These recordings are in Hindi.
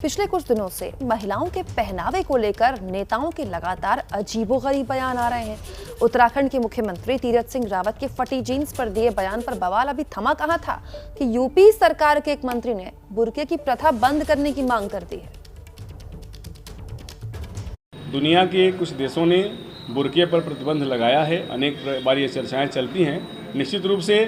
पिछले कुछ दिनों से महिलाओं के पहनावे को लेकर नेताओं के लगातार अजीबोगरीब बयान आ रहे हैं। उत्तराखंड के मुख्यमंत्री तीरथ सिंह रावत के फटी जीन्स पर दिए बयान पर बवाल अभी थमा कहां था कि यूपी सरकार के एक मंत्री ने बुर्के की प्रथा बंद करने की मांग कर दी है। दुनिया के कुछ देशों ने बुर्के पर प्रतिबंध लगाया है। अनेक बार ये चर्चाएं चलती हैं। निश्चित रूप से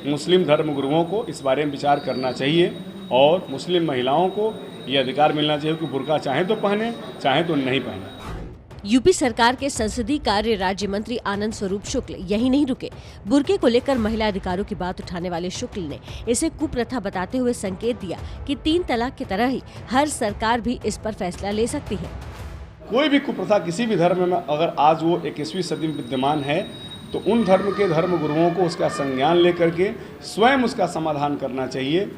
मुस्लिम धर्मगुरुओं को इस बारे में विचार करना चाहिए और मुस्लिम महिलाओं को ये अधिकार मिलना चाहिए कि बुर्का चाहे तो पहने, चाहे तो नहीं पहने। यूपी सरकार के संसदीय कार्य राज्य मंत्री आनंद स्वरूप शुक्ल यही नहीं रुके। बुर्के को लेकर महिला अधिकारों की बात उठाने वाले शुक्ल ने इसे कुप्रथा बताते हुए संकेत दिया कि 3 तलाक की तरह ही हर सरकार भी इस पर फैसला ले सकती है। कोई भी कुप्रथा किसी भी धर्म में अगर आज वो 21वीं सदी में विद्यमान है तो उन धर्म के धर्मगुरुओं को उसका संज्ञान लेकर के स्वयं उसका समाधान करना चाहिए,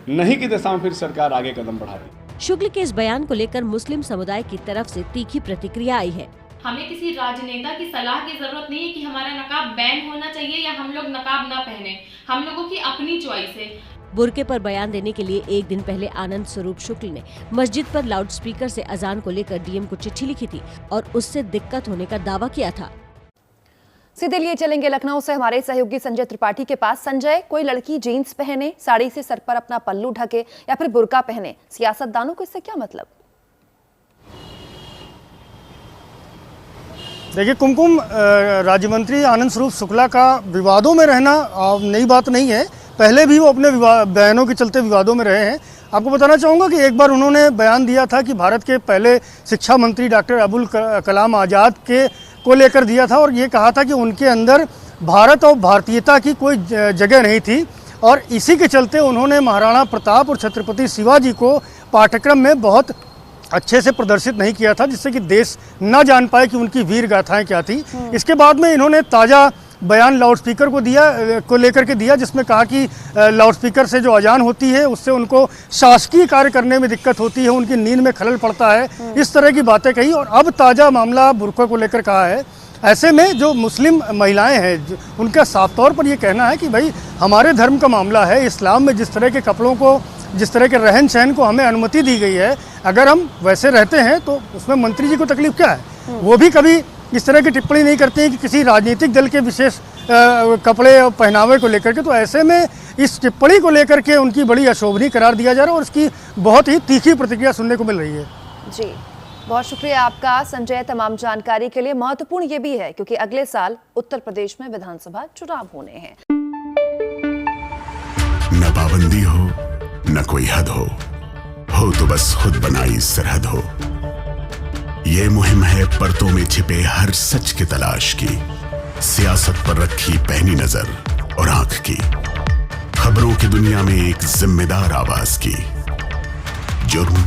नहीं कि दिशा में फिर सरकार आगे कदम बढ़ाती। शुक्ल के इस बयान को लेकर मुस्लिम समुदाय की तरफ से तीखी प्रतिक्रिया आई है। हमें किसी राजनेता की सलाह की जरूरत नहीं है कि हमारा नकाब बैन होना चाहिए या हम लोग नकाब ना पहने। हम लोगों की अपनी चॉइस है। बुर्के पर बयान देने के लिए एक दिन पहले आनंद स्वरूप शुक्ल ने मस्जिद पर लाउडस्पीकर से अजान को लेकर डीएम को चिट्ठी लिखी थी और उससे दिक्कत होने का दावा किया था। सीधे लिए चलेंगे लखनऊ से हमारे सहयोगी संजय त्रिपाठी के पास। संजय, कोई लड़की जीन्स पहने, साड़ी से सर पर अपना पल्लू ढके या फिर बुर्का पहने, सियासतदानों को इससे क्या मतलब? देखिए, कुमकुम, राज्य मंत्री आनंद स्वरूप शुक्ला का विवादों में रहना नई बात नहीं है। पहले भी वो अपने बयानों के चलते विवादों में रहे हैं। आपको बताना चाहूँगा कि एक बार उन्होंने बयान दिया था कि भारत के पहले शिक्षा मंत्री डॉक्टर अबुल कलाम आज़ाद को लेकर दिया था और ये कहा था कि उनके अंदर भारत और भारतीयता की कोई जगह नहीं थी और इसी के चलते उन्होंने महाराणा प्रताप और छत्रपति शिवाजी को पाठ्यक्रम में बहुत अच्छे से प्रदर्शित नहीं किया था, जिससे कि देश न जान पाए कि उनकी वीर गाथाएं क्या थी। इसके बाद में इन्होंने ताज़ा बयान लाउडस्पीकर को लेकर के दिया, जिसमें कहा कि लाउडस्पीकर से जो अजान होती है उससे उनको शासकीय कार्य करने में दिक्कत होती है, उनकी नींद में खलल पड़ता है। इस तरह की बातें कही और अब ताज़ा मामला बुर्का को लेकर कहा है। ऐसे में जो मुस्लिम महिलाएं हैं उनका साफ तौर पर ये कहना है कि भाई हमारे धर्म का मामला है, इस्लाम में जिस तरह के कपड़ों को, जिस तरह के रहन सहन को हमें अनुमति दी गई है, अगर हम वैसे रहते हैं तो उसमें मंत्री जी को तकलीफ क्या है। वो भी कभी इस तरह की टिप्पणी नहीं करते हैं कि किसी राजनीतिक दल के विशेष कपड़े और पहनावे को लेकर के। तो ऐसे में इस टिप्पणी को लेकर के उनकी बड़ी अशोभनीय करार दिया जा रहा है और इसकी बहुत ही तीखी प्रतिक्रिया सुनने को मिल रही है। जी, बहुत शुक्रिया आपका संजय तमाम जानकारी के लिए। महत्वपूर्ण ये भी है क्योंकि अगले साल उत्तर प्रदेश में विधानसभा चुनाव होने हैं। न पाबंदी हो न कोई हद हो तो बस खुद बनाई सरहद हो। ये मुहिम है परतों में छिपे हर सच की तलाश की, सियासत पर रखी पैनी नजर और आंख की, खबरों की दुनिया में एक जिम्मेदार आवाज की, जुर्म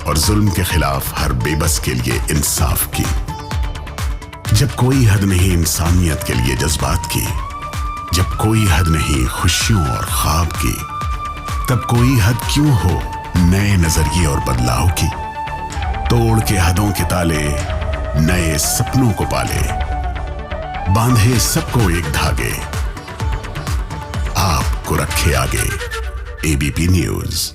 और जुल्म के खिलाफ हर बेबस के लिए इंसाफ की। जब कोई हद नहीं इंसानियत के लिए जज्बात की, जब कोई हद नहीं खुशियों और ख्वाब की, तब कोई हद क्यों हो नए नजरिए और बदलाव की। तोड़ के हदों के ताले नए सपनों को पाले, बांधे सबको एक धागे, आपको रखे आगे। ABP news.